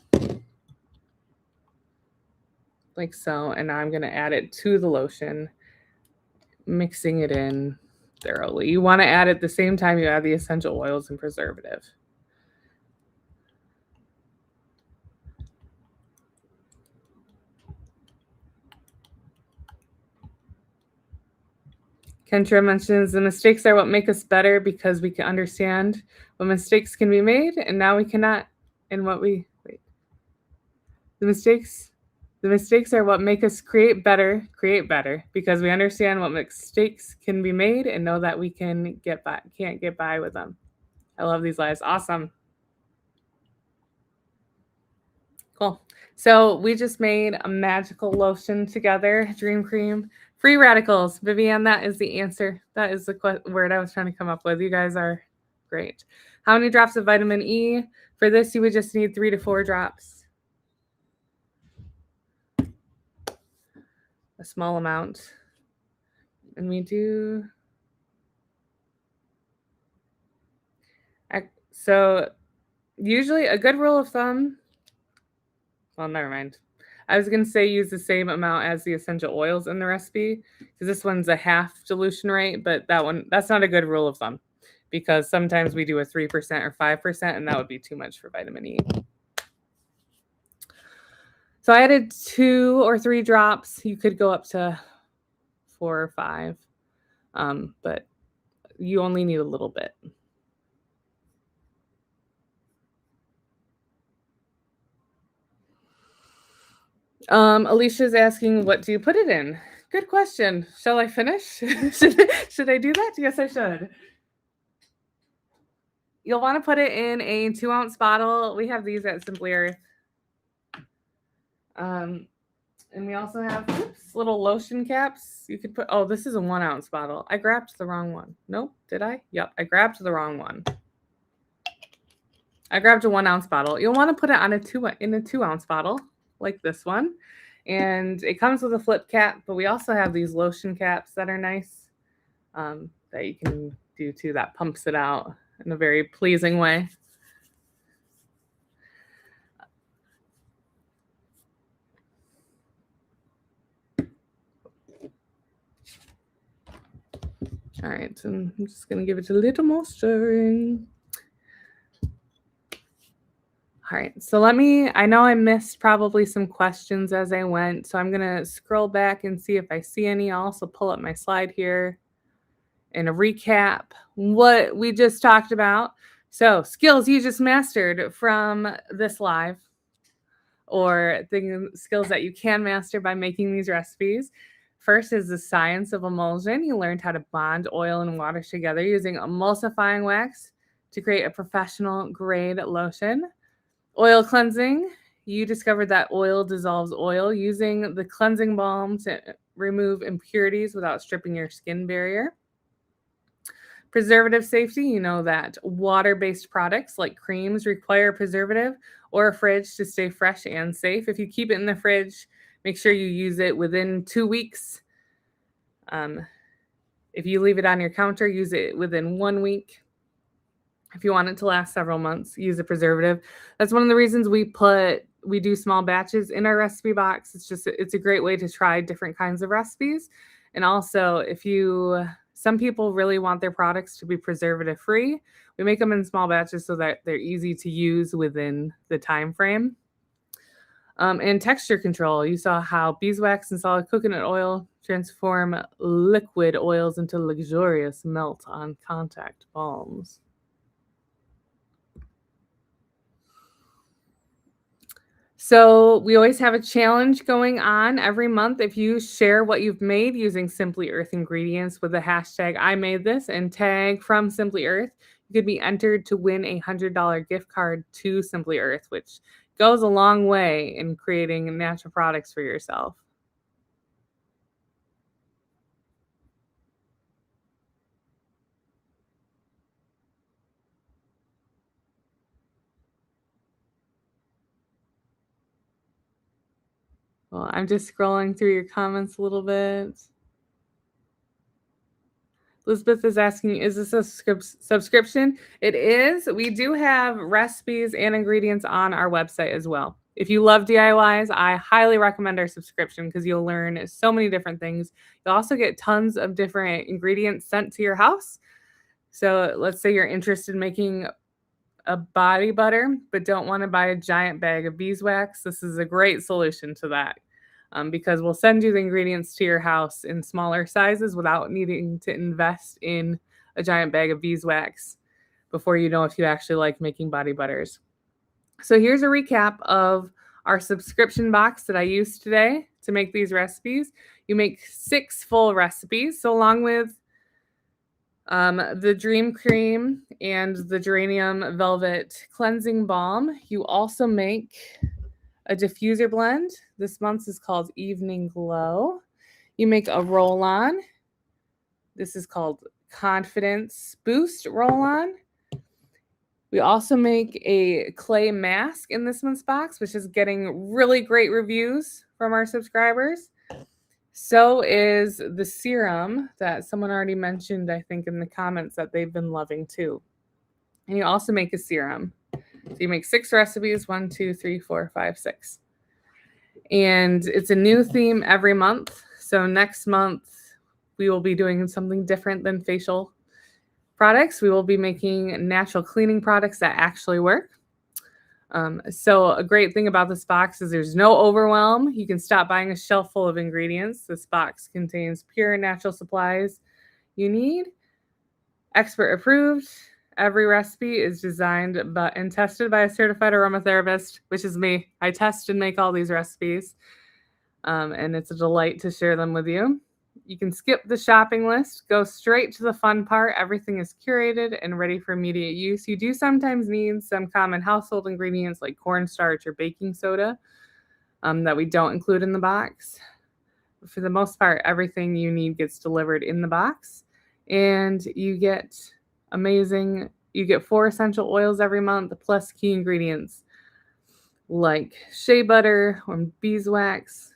Like so. And now I'm going to add it to the lotion, mixing it in thoroughly. You want to add it the same time you add the essential oils and preservative. Kendra mentions the mistakes are what make us better because we can understand what mistakes can be made and now we cannot. And what we wait. The mistakes are what make us create better because we understand what mistakes can be made and know that we can't get by with them. I love these lives. Awesome. Cool. So we just made a magical lotion together, Dream Cream. Free radicals. Vivian, that is the answer. That is the word I was trying to come up with. You guys are great. How many drops of vitamin E? For this, you would just need 3 to 4 drops. A small amount. And we do... So usually a good rule of thumb... Well, never mind. I was going to say use the same amount as the essential oils in the recipe because this one's a half dilution rate, but that's not a good rule of thumb because sometimes we do a 3% or 5% and that would be too much for vitamin E. So I added 2 or 3 drops. You could go up to 4 or 5, but you only need a little bit. Alicia's asking, what do you put it in? Good question. Shall I finish? Should I do that? Yes, I should. You'll want to put it in a 2-ounce bottle. We have these at Simply Earth. And we also have little lotion caps. You could put, this is a 1-ounce bottle. I grabbed the wrong one. Nope, did I? Yep, I grabbed the wrong one. I grabbed a 1-ounce bottle. You'll want to put it on in a 2-ounce bottle like this one. And it comes with a flip cap, but we also have these lotion caps that are nice that you can do too. That pumps it out in a very pleasing way. All right, so I'm just going to give it a little more stirring. All right, so I know I missed probably some questions as I went, so I'm going to scroll back and see if I see any. I'll also pull up my slide here and a recap what we just talked about. So skills you just mastered from this live or the skills that you can master by making these recipes. First is the science of emulsion. You learned how to bond oil and water together using emulsifying wax to create a professional grade lotion. Oil cleansing. You discovered that oil dissolves oil using the cleansing balm to remove impurities without stripping your skin barrier. Preservative safety. You know that water-based products like creams require a preservative or a fridge to stay fresh and safe. If you keep it in the fridge, make sure you use it within 2 weeks. If you leave it on your counter, use it within 1 week. If you want it to last several months, use a preservative. That's one of the reasons we do small batches in our recipe box. It's a great way to try different kinds of recipes. And also, some people really want their products to be preservative free. We make them in small batches so that they're easy to use within the time frame. And texture control. You saw how beeswax and solid coconut oil transform liquid oils into luxurious melt on contact balms. So we always have a challenge going on every month. If you share what you've made using Simply Earth ingredients with the hashtag I made this and tag from Simply Earth, you could be entered to win a $100 gift card to Simply Earth, which goes a long way in creating natural products for yourself. Well, I'm just scrolling through your comments a little bit. Elizabeth is asking, is this a subscription? It is. We do have recipes and ingredients on our website as well. If you love DIYs, I highly recommend our subscription because you'll learn so many different things. You'll also get tons of different ingredients sent to your house. So let's say you're interested in making a body butter, but don't want to buy a giant bag of beeswax. This is a great solution to that. Because we'll send you the ingredients to your house in smaller sizes without needing to invest in a giant bag of beeswax before you know if you actually like making body butters. So here's a recap of our subscription box that I used today to make these recipes. You make 6 full recipes. So along with the Dream Cream and the Geranium Velvet Cleansing Balm, you also make a diffuser blend. This month's is called Evening Glow. You make a roll-on. This is called Confidence Boost Roll-on. We also make a clay mask in this month's box, which is getting really great reviews from our subscribers. So is the serum that someone already mentioned, I think, in the comments that they've been loving too. And you also make a serum. So you make 6 recipes, 1, 2, 3, 4, 5, 6. And it's a new theme every month. So next month, we will be doing something different than facial products. We will be making natural cleaning products that actually work. So a great thing about this box is there's no overwhelm. You can stop buying a shelf full of ingredients. This box contains pure natural supplies you need, expert approved. Every recipe is designed and tested by a certified aromatherapist, which is me. I test and make all these recipes, and it's a delight to share them with you. You can skip the shopping list, go straight to the fun part. Everything is curated and ready for immediate use. You do sometimes need some common household ingredients like cornstarch or baking soda that we don't include in the box. For the most part, everything you need gets delivered in the box, and you get 4 essential oils every month, plus key ingredients like shea butter or beeswax.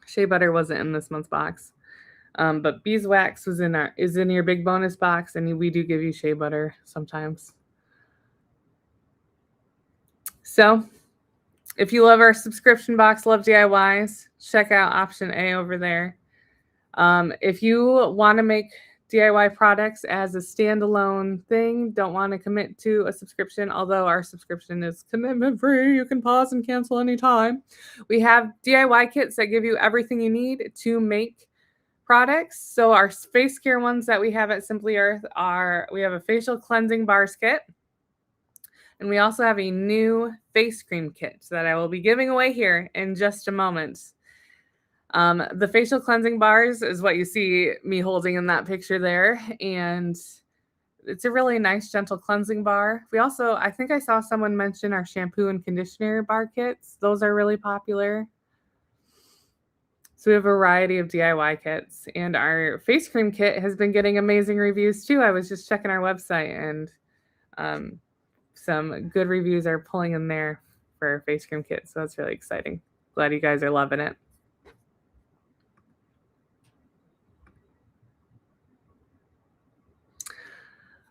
Shea butter wasn't in this month's box, but beeswax is in your big bonus box, and we do give you shea butter sometimes. So if you love our subscription box, love DIYs, check out option A over there. If you want to make DIY products as a standalone thing, don't want to commit to a subscription, although our subscription is commitment free. You can pause and cancel anytime. We have DIY kits that give you everything you need to make products. So our face care ones that we have at Simply Earth we have a facial cleansing bars kit, and we also have a new face cream kit that I will be giving away here in just a moment. The facial cleansing bars is what you see me holding in that picture there. And it's a really nice, gentle cleansing bar. We also, I think I saw someone mention our shampoo and conditioner bar kits. Those are really popular. So we have a variety of DIY kits. And our face cream kit has been getting amazing reviews too. I was just checking our website, and some good reviews are pulling in there for our face cream kit. So that's really exciting. Glad you guys are loving it.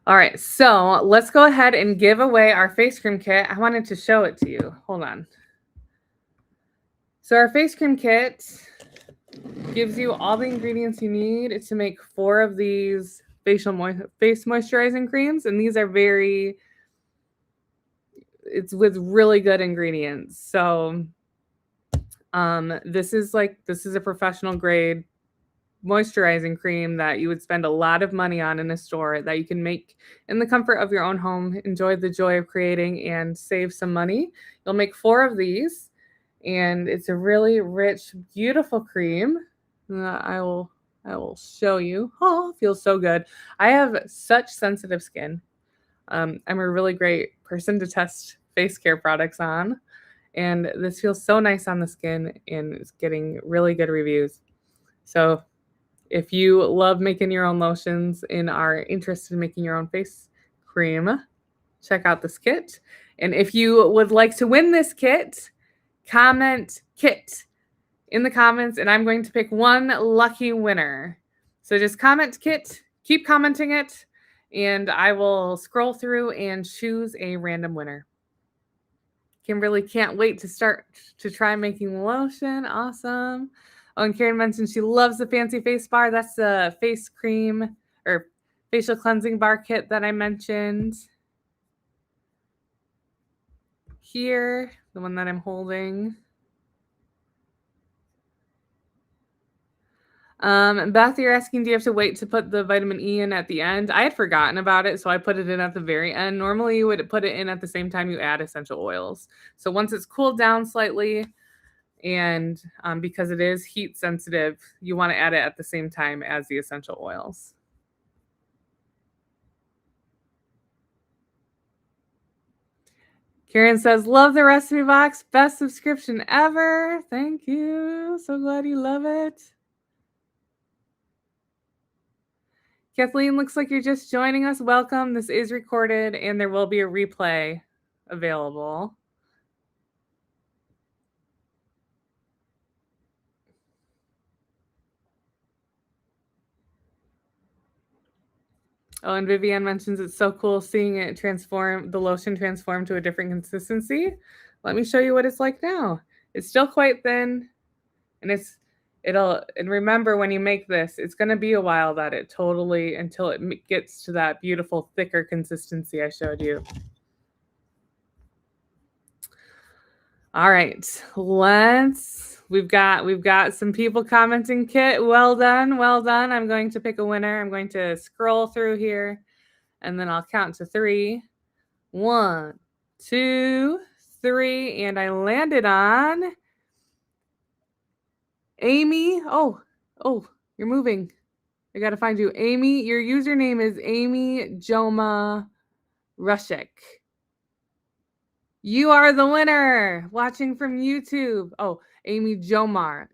All right, so let's go ahead and give away our face cream kit. I wanted to show it to you. Hold on. So our face cream kit gives you all the ingredients you need to make 4 of these face moisturizing creams, and these are it's with really good ingredients. So this is a professional grade moisturizing cream that you would spend a lot of money on in a store, that you can make in the comfort of your own home, enjoy the joy of creating, and save some money. You'll make 4 of these, and it's a really rich, beautiful cream. I will show you. Oh, it feels so good. I have such sensitive skin. I'm a really great person to test face care products on, and this feels so nice on the skin, and it's getting really good reviews. So if you love making your own lotions and are interested in making your own face cream, check out this kit. And if you would like to win this kit, comment kit in the comments, and I'm going to pick one lucky winner. So just comment kit, keep commenting it, and I will scroll through and choose a random winner. Kimberly can't wait to start to try making lotion. Awesome. Oh, and Karen mentioned she loves the fancy face bar. That's the face cream or facial cleansing bar kit that I mentioned here, the one that I'm holding. Beth, you're asking, do you have to wait to put the vitamin E in at the end? I had forgotten about it, so I put it in at the very end. Normally, you would put it in at the same time you add essential oils. So once it's cooled down slightly, and because it is heat sensitive, you want to add it at the same time as the essential oils. Karen says, love the recipe box. Best subscription ever. Thank you. So glad you love it. Kathleen, looks like you're just joining us. Welcome. This is recorded, and there will be a replay available. Oh, and Vivienne mentions it's so cool seeing it transform, the lotion transform to a different consistency. Let me show you what it's like now. It's still quite thin, and and remember, when you make this, it's going to be a while that until it gets to that beautiful thicker consistency I showed you. All right, we've got some people commenting. Kit, well done, well done. I'm going to pick a winner. I'm going to scroll through here, and then I'll count to 3. 1, 2, 3, and I landed on Amy. Oh, you're moving. I gotta find you. Amy, your username is Amy Joma Rushik. You are the winner. Watching from YouTube. Oh, Amy Joma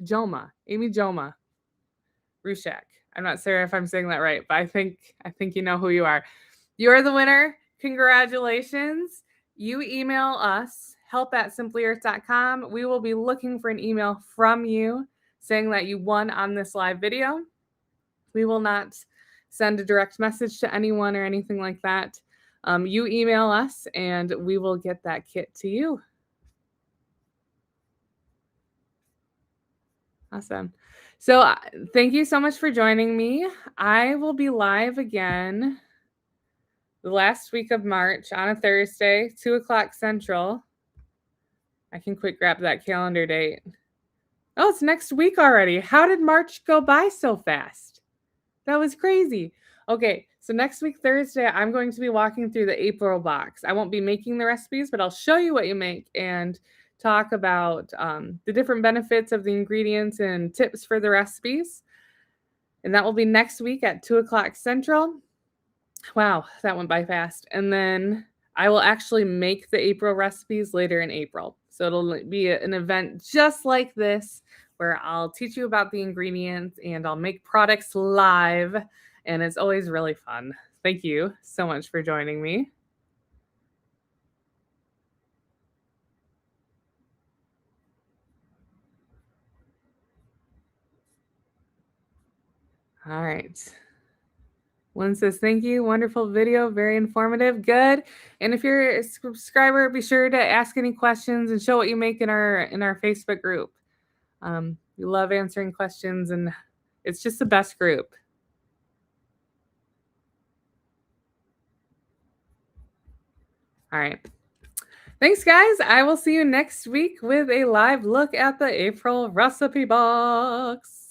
Rushek. I'm not sure if I'm saying that right, but I think you know who you are. You're the winner. Congratulations. You email us, help@simplyearth.com. We will be looking for an email from you saying that you won on this live video. We will not send a direct message to anyone or anything like that. You email us, and we will get that kit to you. Awesome. So thank you so much for joining me. I will be live again the last week of March on a Thursday, 2:00 Central. I can quick grab that calendar date. Oh, it's next week already. How did March go by so fast? That was crazy. Okay, so next week, Thursday, I'm going to be walking through the April box. I won't be making the recipes, but I'll show you what you make and talk about the different benefits of the ingredients and tips for the recipes. And that will be next week at 2 o'clock Central. Wow, that went by fast. And then I will actually make the April recipes later in April. So it'll be an event just like this where I'll teach you about the ingredients and I'll make products live. And it's always really fun. Thank you so much for joining me. All right. One says, thank you. Wonderful video. Very informative. Good. And if you're a subscriber, be sure to ask any questions and show what you make in our Facebook group. We love answering questions, and it's just the best group. All right. Thanks, guys. I will see you next week with a live look at the April recipe box.